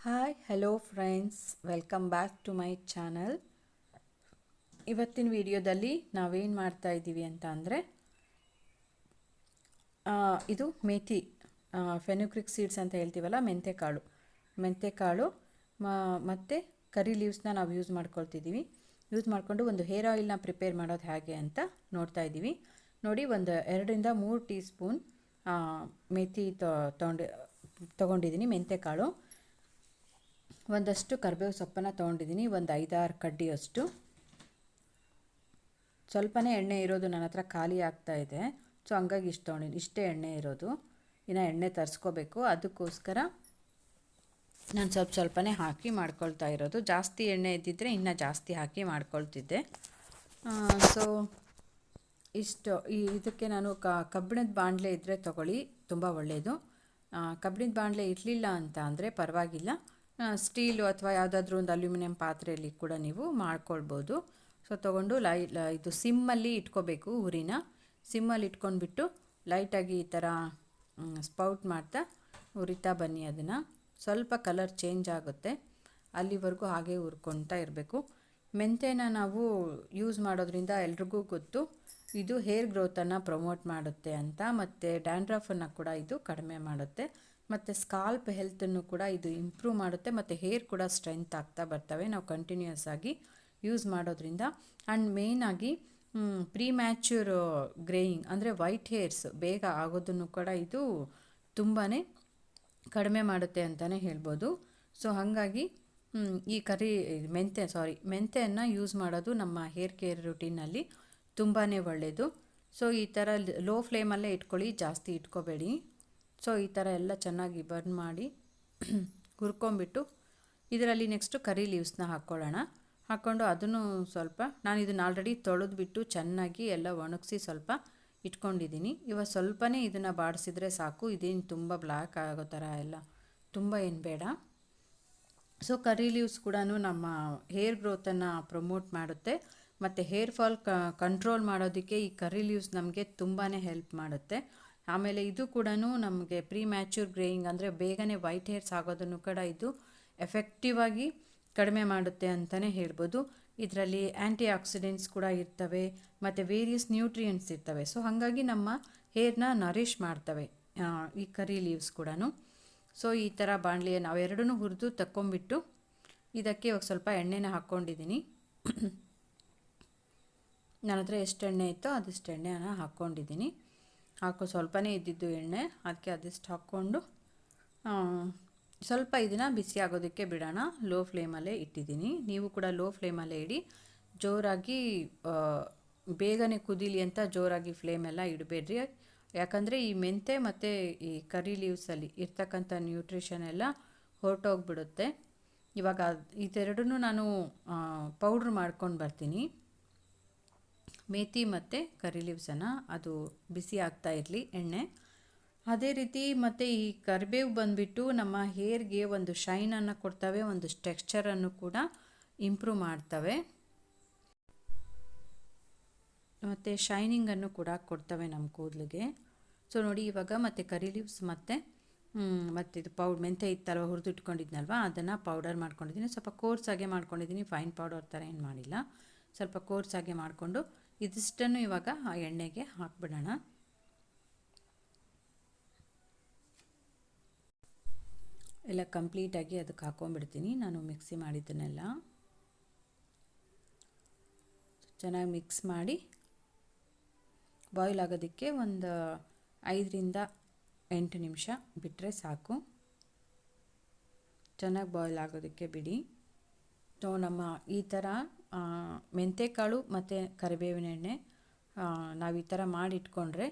Hi hello friends, welcome back to my channel. ಇವತ್ತಿನ ವಿಡಿಯೋದಲ್ಲಿ ನಾವೇನು ಮಾಡ್ತಾ ಇದ್ದೀವಿ ಅಂತ ಅಂದರೆ ಇದು ಮೇಥಿ ಫೆನುಗ್ರಿಕ್ ಸೀಡ್ಸ್ ಅಂತ ಹೇಳ್ತೀವಲ್ಲ, ಮೆಂತೆಕಾಳು ಮತ್ತು ಕರಿ ಲೀವ್ಸ್ನ ನಾವು ಯೂಸ್ ಮಾಡಿಕೊಂಡು ಒಂದು ಹೇರ್ ಆಯಿಲ್ನ ಪ್ರಿಪೇರ್ ಮಾಡೋದು ಹೇಗೆ ಅಂತ ನೋಡ್ತಾ ಇದ್ದೀವಿ. ನೋಡಿ, ಒಂದು 2-3 ಟೀ ಸ್ಪೂನ್ ಮೇಥಿ ತೊಗೊಂಡಿದ್ದೀನಿ, ಮೆಂತೆಕಾಳು. ಒಂದಷ್ಟು ಕರಿಬೇವು ಸೊಪ್ಪನ್ನು ತೊಗೊಂಡಿದ್ದೀನಿ, ಒಂದು 5-6 ಕಡ್ಡಿಯಷ್ಟು. ಸ್ವಲ್ಪನೇ ಎಣ್ಣೆ ಇರೋದು, ನನ್ನ ಹತ್ರ ಖಾಲಿ ಆಗ್ತಾ ಇದೆ, ಸೊ ಹಂಗಾಗಿ ಇಷ್ಟೇ ಎಣ್ಣೆ ಇರೋದು. ಇನ್ನು ಎಣ್ಣೆ ತರಿಸ್ಕೋಬೇಕು, ಅದಕ್ಕೋಸ್ಕರ ನಾನು ಸ್ವಲ್ಪನೇ ಹಾಕಿ ಮಾಡ್ಕೊಳ್ತಾ ಇರೋದು. ಜಾಸ್ತಿ ಎಣ್ಣೆ ಇದ್ದಿದ್ದರೆ ಇನ್ನೂ ಜಾಸ್ತಿ ಹಾಕಿ ಮಾಡ್ಕೊಳ್ತಿದ್ದೆ. ಸೊ ಇದಕ್ಕೆ ನಾನು ಕಬ್ಬಿಣದ ಬಾಣಲೆ ಇದ್ದರೆ ತೊಗೊಳ್ಳಿ, ತುಂಬ ಒಳ್ಳೆಯದು. ಕಬ್ಬಿಣದ ಬಾಣಲೆ ಇರಲಿಲ್ಲ ಅಂತ ಅಂದರೆ ಪರವಾಗಿಲ್ಲ, ಸ್ಟೀಲು ಅಥವಾ ಯಾವುದಾದ್ರೂ ಒಂದು ಅಲ್ಯೂಮಿನಿಯಂ ಪಾತ್ರೆಯಲ್ಲಿ ಕೂಡ ನೀವು ಮಾಡ್ಕೊಳ್ಬೋದು. ಸೊ ತೊಗೊಂಡು ಇದು ಸಿಮ್ಮಲ್ಲಿ ಇಟ್ಕೋಬೇಕು, ಸಿಮ್ಮಲ್ಲಿ ಇಟ್ಕೊಂಡ್ಬಿಟ್ಟು ಲೈಟಾಗಿ ಈ ಥರ ಸ್ಪೌಟ್ ಮಾಡ್ತಾ ಉರಿತಾ ಬನ್ನಿ. ಅದನ್ನು ಸ್ವಲ್ಪ ಕಲರ್ ಚೇಂಜ್ ಆಗುತ್ತೆ, ಅಲ್ಲಿವರೆಗೂ ಹಾಗೆ ಹುರ್ಕೊಳ್ತಾ ಇರಬೇಕು. ಮೆಂತೆನ ನಾವು ಯೂಸ್ ಮಾಡೋದ್ರಿಂದ ಎಲ್ರಿಗೂ ಗೊತ್ತು, ಇದು ಹೇರ್ ಗ್ರೋತನ್ನು ಪ್ರಮೋಟ್ ಮಾಡುತ್ತೆ ಅಂತ, ಮತ್ತು ಡ್ಯಾಂಡ್ರಫನ್ನು ಕೂಡ ಇದು ಕಡಿಮೆ ಮಾಡುತ್ತೆ, ಮತ್ತು ಸ್ಕಾಲ್ಪ್ ಹೆಲ್ತನ್ನು ಕೂಡ ಇದು ಇಂಪ್ರೂವ್ ಮಾಡುತ್ತೆ, ಮತ್ತು ಹೇರ್ ಕೂಡ ಸ್ಟ್ರೆಂತ್ ಆಗ್ತಾ ಬರ್ತವೆ ನಾವು ಕಂಟಿನ್ಯೂಸ್ ಆಗಿ ಯೂಸ್ ಮಾಡೋದ್ರಿಂದ. ಆ್ಯಂಡ್ ಮೇಯ್ನಾಗಿ ಪ್ರೀಮ್ಯಾಚ್ಯೂರ್ ಗ್ರೇಯಿಂಗ್ ಅಂದರೆ ವೈಟ್ ಹೇರ್ಸ್ ಬೇಗ ಆಗೋದನ್ನು ಕೂಡ ಇದು ತುಂಬಾ ಕಡಿಮೆ ಮಾಡುತ್ತೆ ಅಂತಲೇ ಹೇಳ್ಬೋದು. ಸೊ ಹಾಗಾಗಿ ಈ ಮೆಂತೆಯನ್ನು ಯೂಸ್ ಮಾಡೋದು ನಮ್ಮ ಹೇರ್ ಕೇರ್ ರುಟೀನಲ್ಲಿ ತುಂಬಾ ಒಳ್ಳೆಯದು. ಸೊ ಈ ಥರ ಲೋ ಫ್ಲೇಮಲ್ಲೇ ಇಟ್ಕೊಳ್ಳಿ, ಜಾಸ್ತಿ ಇಟ್ಕೋಬೇಡಿ. ಸೊ ಈ ಥರ ಎಲ್ಲ ಚೆನ್ನಾಗಿ ಬರ್ನ್ ಮಾಡಿ ಹುರ್ಕೊಂಬಿಟ್ಟು ಇದರಲ್ಲಿ ನೆಕ್ಸ್ಟು ಕರಿ ಲೀವ್ಸ್ನ ಹಾಕ್ಕೊಂಡು ಅದನ್ನು ಸ್ವಲ್ಪ, ನಾನು ಇದನ್ನು ಆಲ್ರೆಡಿ ತೊಳೆದ್ಬಿಟ್ಟು ಚೆನ್ನಾಗಿ ಎಲ್ಲ ಒಣಗಿಸಿ ಸ್ವಲ್ಪ ಇಟ್ಕೊಂಡಿದ್ದೀನಿ. ಇವಾಗ ಸ್ವಲ್ಪನೇ ಇದನ್ನು ಬಾಡಿಸಿದ್ರೆ ಸಾಕು, ಇದೇನು ತುಂಬ ಬ್ಲ್ಯಾಕ್ ಆಗೋ ಥರ ಎಲ್ಲ ತುಂಬ ಏನು ಬೇಡ. ಸೊ ಕರಿ ಲೀವ್ಸ್ ಕೂಡ ನಮ್ಮ ಹೇರ್ ಗ್ರೋತನ್ನು ಪ್ರಮೋಟ್ ಮಾಡುತ್ತೆ, ಮತ್ತು ಹೇರ್ ಫಾಲ್ ಕಂಟ್ರೋಲ್ ಮಾಡೋದಕ್ಕೆ ಈ ಕರಿ ಲೀವ್ಸ್ ನಮಗೆ ತುಂಬಾ ಹೆಲ್ಪ್ ಮಾಡುತ್ತೆ. ಆಮೇಲೆ ಇದು ಕೂಡ ನಮಗೆ ಪ್ರೀಮ್ಯಾಚ್ಯೂರ್ ಗ್ರೇಯಿಂಗ್ ಅಂದರೆ ಬೇಗನೆ ವೈಟ್ ಹೇರ್ಸ್ ಆಗೋದನ್ನು ಕೂಡ ಇದು ಎಫೆಕ್ಟಿವ್ ಆಗಿ ಕಡಿಮೆ ಮಾಡುತ್ತೆ ಅಂತಲೇ ಹೇಳ್ಬೋದು. ಇದರಲ್ಲಿ ಆ್ಯಂಟಿ ಆಕ್ಸಿಡೆಂಟ್ಸ್ ಕೂಡ ಇರ್ತವೆ, ಮತ್ತು ವೇರಿಯಸ್ ನ್ಯೂಟ್ರಿಯೆಂಟ್ಸ್ ಇರ್ತವೆ. ಸೊ ಹಾಗಾಗಿ ನಮ್ಮ ಹೇರ್ನ ನರಿಷ್ ಮಾಡ್ತವೆ ಈ ಕರಿ ಲೀವ್ಸ್ ಕೂಡ. ಸೊ ಈ ಥರ ಬಾಣಲಿಯನ್ನು ನಾವೆರಡನ್ನೂ ಹುರಿದು ತಕ್ಕೊಂಬಿಟ್ಟು ಇದಕ್ಕೆ ಇವಾಗ ಸ್ವಲ್ಪ ಎಣ್ಣೆನ ಹಾಕ್ಕೊಂಡಿದ್ದೀನಿ. ನನ್ನ ಹತ್ರ ಎಷ್ಟು ಎಣ್ಣೆ ಇತ್ತೋ ಅದಿಷ್ಟು ಎಣ್ಣೆನ ಹಾಕ್ಕೊಂಡಿದ್ದೀನಿ. ಸ್ವಲ್ಪನೇ ಇದ್ದಿದ್ದು ಎಣ್ಣೆ, ಅದಕ್ಕೆ ಅದಿಷ್ಟು ಹಾಕ್ಕೊಂಡು ಸ್ವಲ್ಪ ಇದನ್ನು ಬಿಸಿ ಆಗೋದಕ್ಕೆ ಬಿಡೋಣ. ಲೋ ಫ್ಲೇಮಲ್ಲೇ ಇಟ್ಟಿದ್ದೀನಿ, ನೀವು ಕೂಡ ಲೋ ಫ್ಲೇಮಲ್ಲೇ ಇಡಿ. ಜೋರಾಗಿ ಬೇಗನೆ ಕುದೀಲಿ ಅಂತ ಜೋರಾಗಿ ಫ್ಲೇಮೆಲ್ಲ ಇಡಬೇಡ್ರಿ, ಯಾಕಂದರೆ ಈ ಮೆಂತೆ ಮತ್ತು ಈ ಕರಿ ಲೀವ್ಸಲ್ಲಿ ಇರ್ತಕ್ಕಂಥ ನ್ಯೂಟ್ರಿಷನ್ ಎಲ್ಲ ಹೊರಟೋಗ್ಬಿಡುತ್ತೆ. ಇವಾಗ ಇದೆರಡನ್ನೂ ನಾನು ಪೌಡ್ರ್ ಮಾಡ್ಕೊಂಡು ಬರ್ತೀನಿ, ಮೇಥಿ ಮತ್ತು ಕರಿ ಲೀವ್ಸನ್ನು. ಅದು ಬಿಸಿ ಆಗ್ತಾ ಇರಲಿ ಎಣ್ಣೆ. ಅದೇ ರೀತಿ ಮತ್ತು ಈ ಕರಿಬೇವು ಬಂದುಬಿಟ್ಟು ನಮ್ಮ ಹೇರ್ಗೆ ಒಂದು ಶೈನನ್ನು ಕೊಡ್ತವೆ, ಒಂದು ಟೆಕ್ಸ್ಚರನ್ನು ಕೂಡ ಇಂಪ್ರೂವ್ ಮಾಡ್ತವೆ, ಮತ್ತು ಶೈನಿಂಗನ್ನು ಕೂಡ ಕೊಡ್ತವೆ ನಮ್ಮ ಕೂದಲಿಗೆ. ಸೊ ನೋಡಿ, ಇವಾಗ ಮತ್ತು ಕರಿ ಲೀವ್ಸ್ ಮತ್ತು ಇದು ಮೆಂತೆ ಇತ್ತಲ್ವ ಹುರಿದು ಇಟ್ಕೊಂಡಿದ್ನಲ್ವ, ಅದನ್ನು ಪೌಡರ್ ಮಾಡ್ಕೊಂಡಿದ್ದೀನಿ. ಸ್ವಲ್ಪ ಕೋರ್ಸಾಗೆ ಮಾಡ್ಕೊಂಡಿದ್ದೀನಿ, ಫೈನ್ ಪೌಡರ್ ಥರ ಏನು ಮಾಡಿಲ್ಲ, ಸ್ವಲ್ಪ ಕೋರ್ಸಾಗೆ ಮಾಡಿಕೊಂಡು ಇದಿಷ್ಟನ್ನು ಇವಾಗ ಆ ಎಣ್ಣೆಗೆ ಹಾಕ್ಬಿಡೋಣ. ಎಲ್ಲ ಕಂಪ್ಲೀಟಾಗಿ ಅದಕ್ಕೆ ಹಾಕ್ಕೊಂಡ್ಬಿಡ್ತೀನಿ. ನಾನು ಮಿಕ್ಸಿ ಮಾಡಿದ್ದನ್ನೆಲ್ಲ ಚೆನ್ನಾಗಿ ಮಾಡಿ ಬಾಯ್ಲ್ ಆಗೋದಕ್ಕೆ ಒಂದು 5-8 ನಿಮಿಷ ಬಿಟ್ಟರೆ ಸಾಕು. ಚೆನ್ನಾಗಿ ಬಾಯ್ಲ್ ಆಗೋದಕ್ಕೆ ಬಿಡಿ. ಸೊ ನಮ್ಮ ಈ ಥರ ಮೆಂತೆಕಾಳು ಮತ್ತು ಕರಿಬೇವಿನ ಎಣ್ಣೆ ನಾವು ಈ ಥರ ಮಾಡಿಟ್ಕೊಂಡ್ರೆ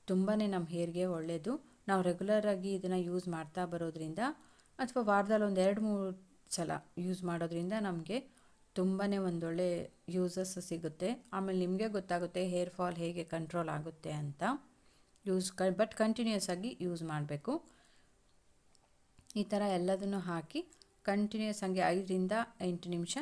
ತುಂಬಾ ನಮ್ಮ ಹೇರ್ಗೆ ಒಳ್ಳೆಯದು. ನಾವು ರೆಗ್ಯುಲರಾಗಿ ಇದನ್ನು ಯೂಸ್ ಮಾಡ್ತಾ ಬರೋದ್ರಿಂದ, ಅಥವಾ ವಾರದಲ್ಲಿ ಒಂದು 2-3 ಸಲ ಯೂಸ್ ಮಾಡೋದ್ರಿಂದ ನಮಗೆ ತುಂಬಾ ಒಂದೊಳ್ಳೆ ಯೂಸಸ್ ಸಿಗುತ್ತೆ. ಆಮೇಲೆ ನಿಮಗೆ ಗೊತ್ತಾಗುತ್ತೆ ಹೇರ್ ಫಾಲ್ ಹೇಗೆ ಕಂಟ್ರೋಲ್ ಆಗುತ್ತೆ ಅಂತ. ಬಟ್ ಕಂಟಿನ್ಯೂಸ್ ಆಗಿ ಯೂಸ್ ಮಾಡಬೇಕು. ಈ ಥರ ಎಲ್ಲದನ್ನು ಹಾಕಿ ಕಂಟಿನ್ಯೂಸ್ ಆಗಿ 5-8 ನಿಮಿಷ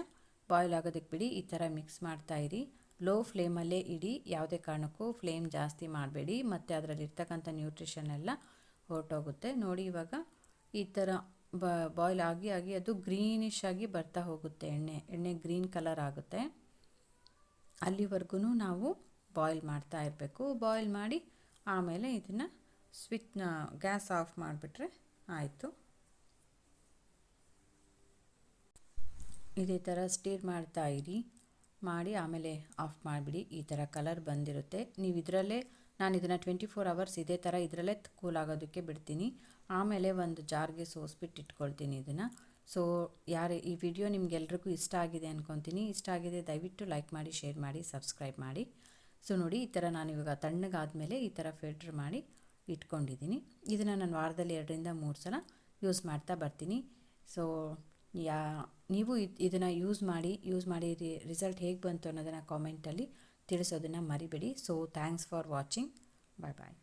ಬಾಯ್ಲ್ ಆಗೋದಕ್ಕೆ ಬಿಡಿ. ಈ ಥರ ಮಿಕ್ಸ್ ಮಾಡ್ತಾಯಿರಿ, ಲೋ ಫ್ಲೇಮಲ್ಲೇ ಇಡಿ, ಯಾವುದೇ ಕಾರಣಕ್ಕೂ ಫ್ಲೇಮ್ ಜಾಸ್ತಿ ಮಾಡಬೇಡಿ, ಮತ್ತು ಅದರಲ್ಲಿರ್ತಕ್ಕಂಥ ನ್ಯೂಟ್ರಿಷನ್ ಎಲ್ಲ ಹೊರಟೋಗುತ್ತೆ. ನೋಡಿ, ಇವಾಗ ಈ ಥರ ಬಾಯ್ಲ್ ಆಗಿ ಆಗಿ ಅದು ಗ್ರೀನಿಶ್ ಆಗಿ ಬರ್ತಾ ಹೋಗುತ್ತೆ, ಎಣ್ಣೆ ಗ್ರೀನ್ ಕಲರ್ ಆಗುತ್ತೆ. ಅಲ್ಲಿವರೆಗೂ ನಾವು ಬಾಯ್ಲ್ ಮಾಡ್ತಾ ಇರಬೇಕು. ಬಾಯ್ಲ್ ಮಾಡಿ ಆಮೇಲೆ ಇದನ್ನು ಗ್ಯಾಸ್ ಆಫ್ ಮಾಡಿಬಿಟ್ರೆ ಆಯಿತು. ಇದೇ ಥರ ಸ್ಟೀರ್ ಮಾಡ್ತಾ ಇರಿ, ಮಾಡಿ ಆಮೇಲೆ ಆಫ್ ಮಾಡಿಬಿಡಿ. ಈ ಥರ ಕಲರ್ ಬಂದಿರುತ್ತೆ. ನೀವು ಇದರಲ್ಲೇ, ನಾನು ಇದನ್ನು 24 ಅವರ್ಸ್ ಇದೇ ಥರ ಇದರಲ್ಲೇ ಕೂಲ್ ಆಗೋದಕ್ಕೆ ಬಿಡ್ತೀನಿ. ಆಮೇಲೆ ಒಂದು ಜಾರ್ಗೆ ಸೋಸ್ಬಿಟ್ಟು ಇಟ್ಕೊಳ್ತೀನಿ ಇದನ್ನು. ಸೊ ಈ ವಿಡಿಯೋ ನಿಮಗೆಲ್ರಿಗೂ ಇಷ್ಟ ಆಗಿದೆ ಅಂದ್ಕೊತೀನಿ. ಇಷ್ಟ ಆಗಿದೆ ದಯವಿಟ್ಟು ಲೈಕ್ ಮಾಡಿ, ಶೇರ್ ಮಾಡಿ, ಸಬ್ಸ್ಕ್ರೈಬ್ ಮಾಡಿ. ಸೊ ನೋಡಿ, ಈ ಥರ ನಾನು ಇವಾಗ ತಣ್ಣಗಾದಮೇಲೆ ಈ ಥರ ಫಿಲ್ಟ್ರ್ ಮಾಡಿ ಇಟ್ಕೊಂಡಿದ್ದೀನಿ. ಇದನ್ನು ನಾನು ವಾರದಲ್ಲಿ 2ರಿಂದ 3 ಸಲ ಯೂಸ್ ಮಾಡ್ತಾ ಬರ್ತೀನಿ. ಸೊ ನೀವು ಇದನ್ನು ಯೂಸ್ ಮಾಡಿ ರಿಸಲ್ಟ್ ಹೇಗೆ ಬಂತು ಅನ್ನೋದನ್ನು ಕಾಮೆಂಟಲ್ಲಿ ತಿಳಿಸೋದನ್ನು ಮರಿಬೇಡಿ. So thanks for watching. Bye bye.